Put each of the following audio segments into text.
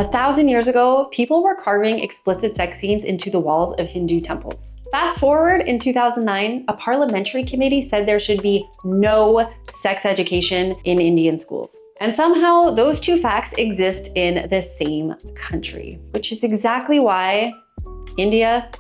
1,000 years ago, people were carving explicit sex scenes into the walls of Hindu temples. Fast forward in 2009, a parliamentary committee said there should be no sex education in Indian schools. And somehow those two facts exist in the same country, which is exactly why, India,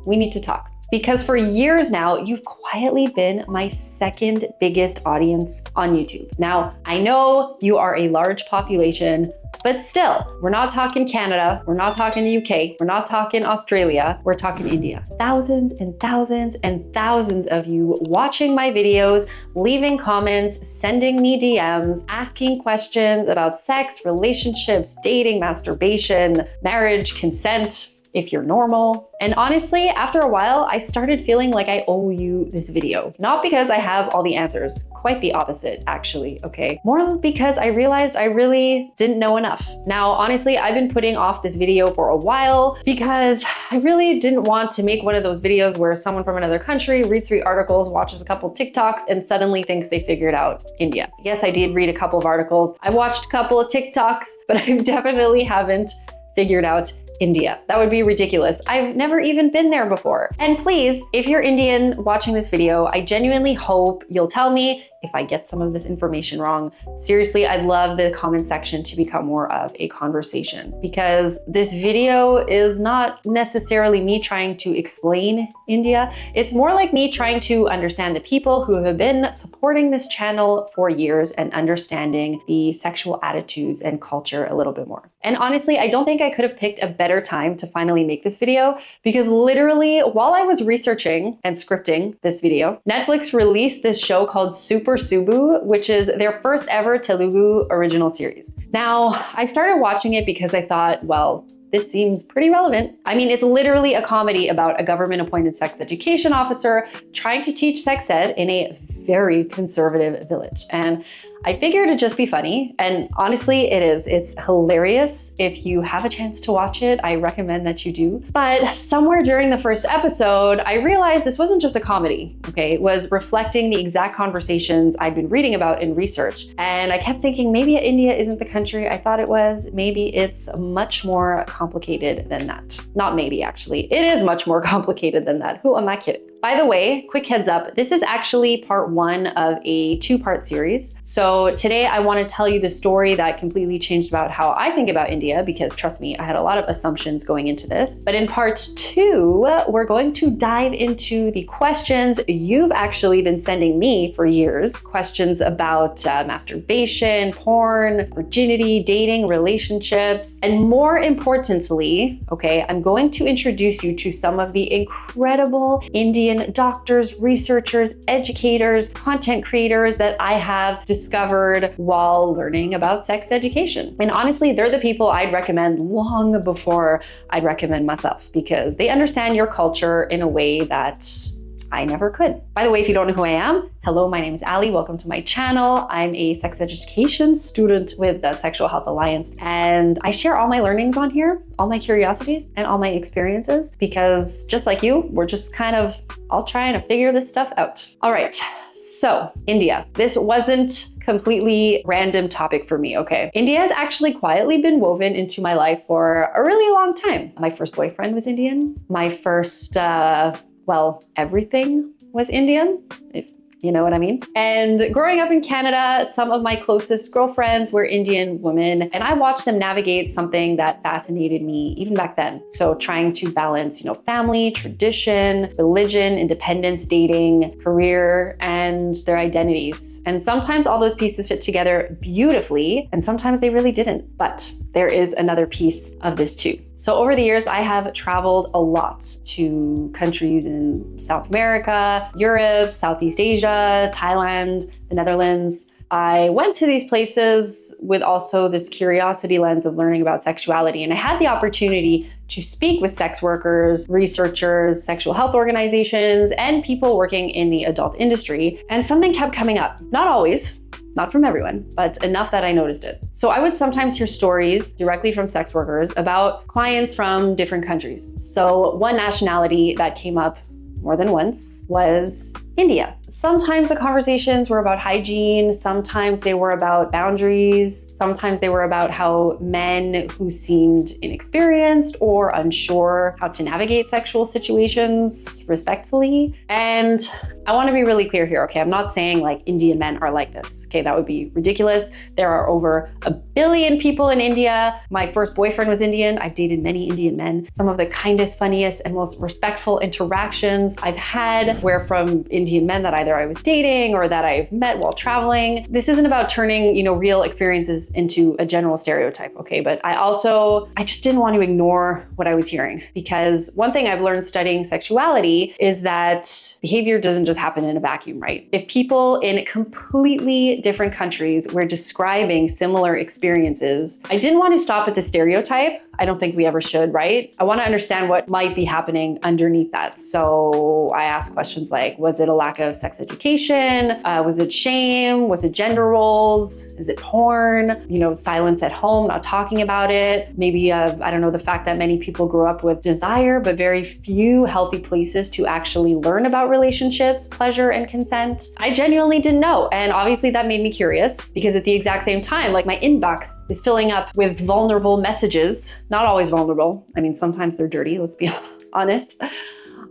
we need to talk. Because for years now, you've quietly been my second biggest audience on YouTube. Now, I know you are a large population, but still, we're not talking Canada, we're not talking the UK, we're not talking Australia, we're talking India. Thousands and thousands and thousands of you watching my videos, leaving comments, sending me DMs, asking questions about sex, relationships, dating, masturbation, marriage, consent, if you're normal. And honestly, after a while, I started feeling like I owe you this video. Not because I have all the answers, quite the opposite actually, okay? More because I realized I really didn't know enough. Now, honestly, I've been putting off this video for a while because I really didn't want to make one of those videos where someone from another country reads 3 articles, watches a couple TikToks, and suddenly thinks they figured out India. Yes, I did read a couple of articles. I watched a couple of TikToks, but I definitely haven't figured out India. That would be ridiculous. I've never even been there before. And please, if you're Indian watching this video, I genuinely hope you'll tell me if I get some of this information wrong. Seriously, I'd love the comment section to become more of a conversation, because this video is not necessarily me trying to explain India. It's more like me trying to understand the people who have been supporting this channel for years and understanding the sexual attitudes and culture a little bit more. And honestly, I don't think I could have picked a better time to finally make this video, because literally while I was researching and scripting this video, Netflix released this show called Super Subu, which is their first ever Telugu original series. Now, I started watching it because I thought, well, this seems pretty relevant. I mean, it's literally a comedy about a government-appointed sex education officer trying to teach sex ed in a very conservative village. And I figured it'd just be funny. And honestly, it is. It's hilarious. If you have a chance to watch it, I recommend that you do. But somewhere during the first episode, I realized this wasn't just a comedy, okay? It was reflecting the exact conversations I'd been reading about in research. And I kept thinking, maybe India isn't the country I thought it was. Maybe it's much more complicated than that. Not maybe, actually. It is much more complicated than that. Who am I kidding? By the way, quick heads up, this is actually part 1 of a 2-part series. So today I want to tell you the story that completely changed about how I think about India, because trust me, I had a lot of assumptions going into this. But in part 2, we're going to dive into the questions you've actually been sending me for years. Questions about masturbation, porn, virginity, dating, relationships, and more importantly, okay, I'm going to introduce you to some of the incredible Indian doctors, researchers, educators, content creators that I have discovered while learning about sex education. And honestly, they're the people I'd recommend long before I'd recommend myself, because they understand your culture in a way that I never could. By the way, if you don't know who I am, hello, my name is Ali. Welcome to my channel. I'm a sex education student with the Sexual Health Alliance, and I share all my learnings on here, all my curiosities and all my experiences, because just like you, we're just kind of all trying to figure this stuff out. All right, so India. This wasn't completely random topic for me, okay? India has actually quietly been woven into my life for a really long time. My first boyfriend was Indian. My first, well, everything was Indian, if you know what I mean. And growing up in Canada, some of my closest girlfriends were Indian women, and I watched them navigate something that fascinated me even back then. So trying to balance, family, tradition, religion, independence, dating, career, and their identities. And sometimes all those pieces fit together beautifully, and sometimes they really didn't. But there is another piece of this too. So over the years, I have traveled a lot to countries in South America, Europe, Southeast Asia, Thailand, the Netherlands. I went to these places with also this curiosity lens of learning about sexuality. And I had the opportunity to speak with sex workers, researchers, sexual health organizations, and people working in the adult industry. And something kept coming up. Not always, not from everyone, but enough that I noticed it. So I would sometimes hear stories directly from sex workers about clients from different countries. So one nationality that came up more than once was India. Sometimes the conversations were about hygiene, sometimes they were about boundaries, sometimes they were about how men who seemed inexperienced or unsure how to navigate sexual situations respectfully. And I want to be really clear here, okay? I'm not saying like Indian men are like this, okay? That would be ridiculous. There are over 1 billion people in India. My first boyfriend was Indian. I've dated many Indian men. Some of the kindest, funniest, and most respectful interactions I've had were from Indian men that either I was dating or that I've met while traveling. This isn't about turning, real experiences into a general stereotype, okay? But I just didn't want to ignore what I was hearing, because one thing I've learned studying sexuality is that behavior doesn't just happen in a vacuum, right? If people in completely different countries were describing similar experiences, I didn't want to stop at the stereotype. I don't think we ever should, right? I want to understand what might be happening underneath that. So I asked questions like, was it a lack of sex education? Was it shame? Was it gender roles? Is it porn? Silence at home, not talking about it. Maybe, the fact that many people grew up with desire, but very few healthy places to actually learn about relationships, pleasure, and consent. I genuinely didn't know. And obviously that made me curious, because at the exact same time, like, my inbox is filling up with vulnerable messages. Not always vulnerable. I mean, sometimes they're dirty, let's be honest.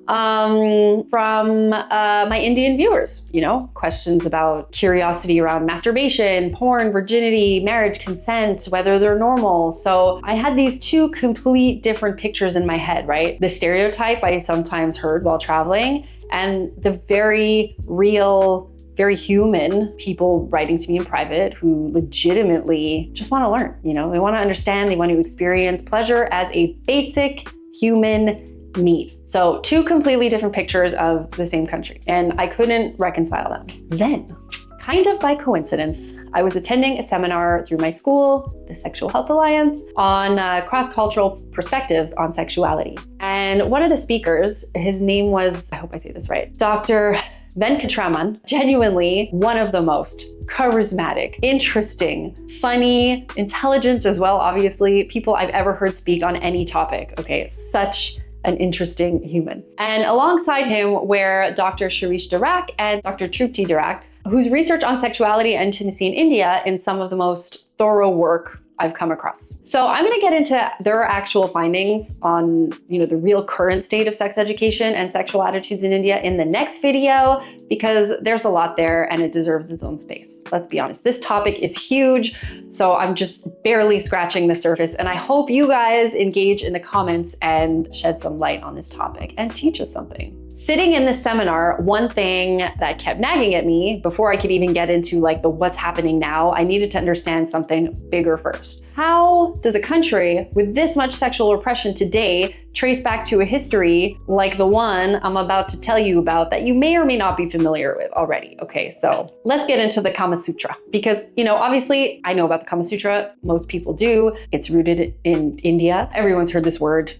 From my Indian viewers, questions about curiosity around masturbation, porn, virginity, marriage, consent, whether they're normal. So I had these two complete different pictures in my head, right? The stereotype I sometimes heard while traveling, and the very real, very human people writing to me in private who legitimately just want to learn. They want to understand, they want to experience pleasure as a basic human need. So two completely different pictures of the same country, and I couldn't reconcile them. Then, kind of by coincidence, I was attending a seminar through my school, the Sexual Health Alliance, on cross-cultural perspectives on sexuality. And one of the speakers, his name was, I hope I say this right, Dr. Venkatraman, genuinely one of the most charismatic, interesting, funny, intelligent as well, obviously, people I've ever heard speak on any topic. Okay, such an interesting human. And alongside him were Dr. Shirish Dharak and Dr. Trupti Dharak, whose research on sexuality and intimacy in India is some of the most thorough work I've come across. So I'm gonna get into their actual findings on, the real current state of sex education and sexual attitudes in India in the next video, because there's a lot there and it deserves its own space. Let's be honest, this topic is huge, so I'm just barely scratching the surface, and I hope you guys engage in the comments and shed some light on this topic and teach us something. Sitting in this seminar, one thing that kept nagging at me before I could even get into the what's happening now, I needed to understand something bigger first. How does a country with this much sexual repression today trace back to a history like the one I'm about to tell you about that you may or may not be familiar with already? Okay, so let's get into the Kamasutra, because, obviously I know about the Kamasutra, most people do. It's rooted in India. Everyone's heard this word.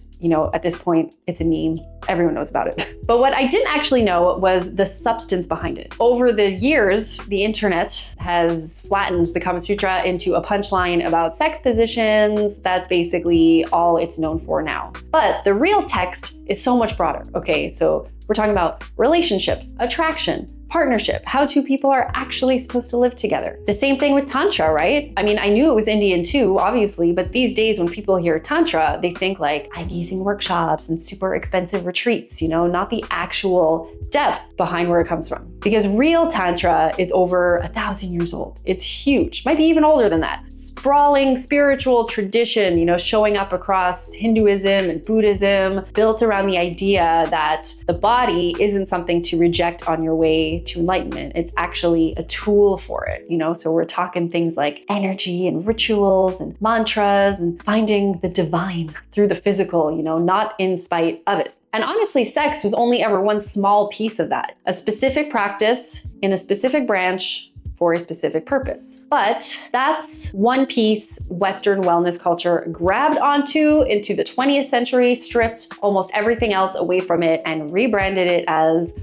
At this point, it's a meme. Everyone knows about it. But what I didn't actually know was the substance behind it. Over the years, the internet has flattened the Kama Sutra into a punchline about sex positions. That's basically all it's known for now. But the real text is so much broader. Okay, so we're talking about relationships, attraction, partnership, how two people are actually supposed to live together. The same thing with Tantra, right? I mean, I knew it was Indian too, obviously, but these days when people hear Tantra, they think like eye-gazing workshops and super expensive retreats, not the actual depth behind where it comes from. Because real Tantra is over 1,000 years old. It's huge, might be even older than that. Sprawling spiritual tradition, showing up across Hinduism and Buddhism, built around the idea that the body isn't something to reject on your way to enlightenment. It's actually a tool for it, So we're talking things like energy and rituals and mantras and finding the divine through the physical, not in spite of it. And honestly, sex was only ever one small piece of that, a specific practice in a specific branch for a specific purpose. But that's one piece Western wellness culture grabbed onto into the 20th century, stripped almost everything else away from it, and rebranded it as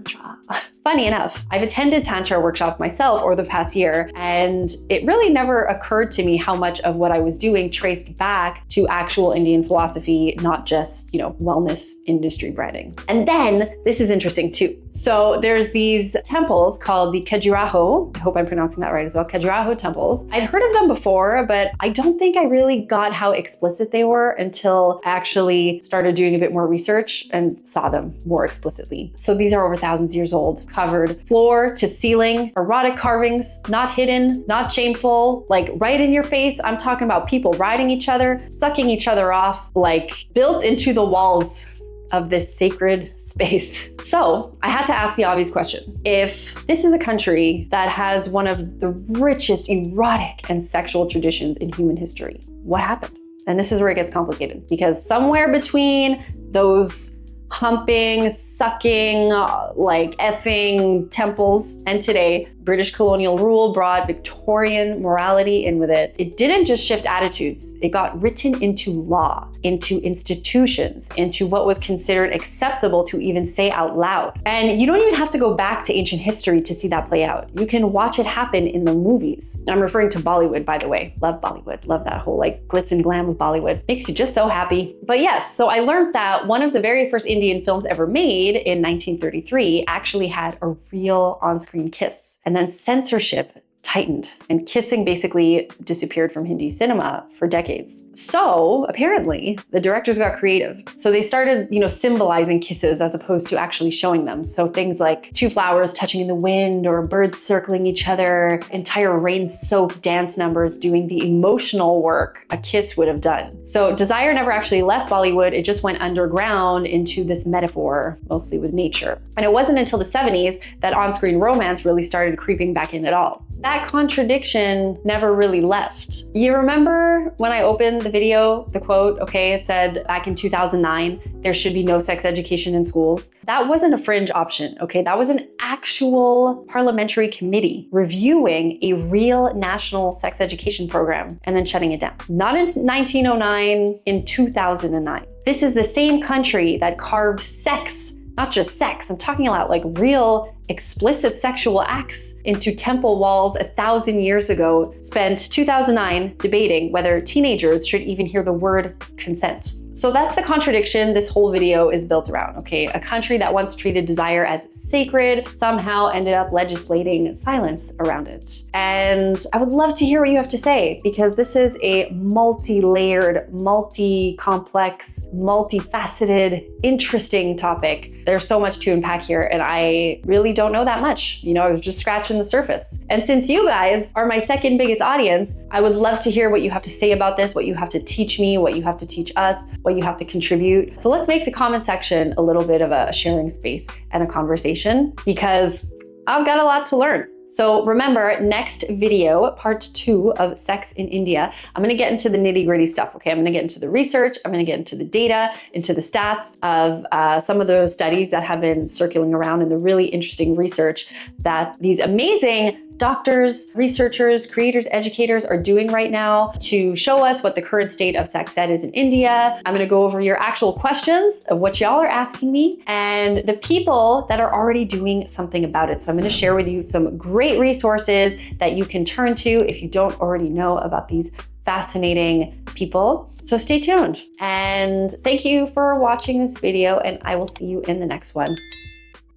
Tantra. Funny enough, I've attended Tantra workshops myself over the past year, and it really never occurred to me how much of what I was doing traced back to actual Indian philosophy, not just, wellness industry branding. And then this is interesting too. So there's these temples called the Khajuraho, I hope I'm pronouncing that right as well, Khajuraho Temples. I'd heard of them before, but I don't think I really got how explicit they were until I actually started doing a bit more research and saw them more explicitly. So these are over thousands of years old, covered floor to ceiling, erotic carvings, not hidden, not shameful, like right in your face. I'm talking about people riding each other, sucking each other off, like built into the walls of this sacred space. So I had to ask the obvious question. If this is a country that has one of the richest erotic and sexual traditions in human history, what happened? And this is where it gets complicated, because somewhere between those humping, sucking, like effing temples and today, British colonial rule brought Victorian morality in with it. It didn't just shift attitudes, it got written into law, into institutions, into what was considered acceptable to even say out loud. And you don't even have to go back to ancient history to see that play out. You can watch it happen in the movies. I'm referring to Bollywood, by the way. Love Bollywood, love that whole like glitz and glam of Bollywood. Makes you just so happy. But yes, so I learned that one of the very first Indian films ever made in 1933 actually had a real on-screen kiss. And then censorship tightened and kissing basically disappeared from Hindi cinema for decades. So apparently the directors got creative. So they started, symbolizing kisses as opposed to actually showing them. So things like two flowers touching in the wind or birds circling each other, entire rain-soaked dance numbers doing the emotional work a kiss would have done. So desire never actually left Bollywood. It just went underground into this metaphor, mostly with nature. And it wasn't until the 70s that on-screen romance really started creeping back in at all. That contradiction never really left. You remember when I opened the video, the quote, it said back in 2009, there should be no sex education in schools. That wasn't a fringe option, that was an actual parliamentary committee reviewing a real national sex education program and then shutting it down. Not in 1909, in 2009. This is the same country that carved sex, not just sex, I'm talking about like real explicit sexual acts into temple walls 1,000 years ago, spent 2009 debating whether teenagers should even hear the word consent. So that's the contradiction this whole video is built around, A country that once treated desire as sacred somehow ended up legislating silence around it. And I would love to hear what you have to say, because this is a multi-layered, multi-complex, multifaceted, interesting topic. There's so much to unpack here, and I really don't know that much. I was just scratching the surface. And since you guys are my second biggest audience, I would love to hear what you have to say about this, what you have to teach me, what you have to teach us, what you have to contribute. So let's make the comment section a little bit of a sharing space and a conversation, because I've got a lot to learn. So remember, next video, part 2 of Sex in India, I'm gonna get into the nitty-gritty stuff, I'm gonna get into the research, I'm gonna get into the data, into the stats of some of those studies that have been circulating around, and the really interesting research that these amazing doctors, researchers, creators, educators are doing right now to show us what the current state of sex ed is in India. I'm gonna go over your actual questions of what y'all are asking me and the people that are already doing something about it. So I'm gonna share with you some great resources that you can turn to if you don't already know about these fascinating people. So stay tuned. And thank you for watching this video, and I will see you in the next one.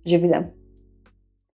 Je vous aime.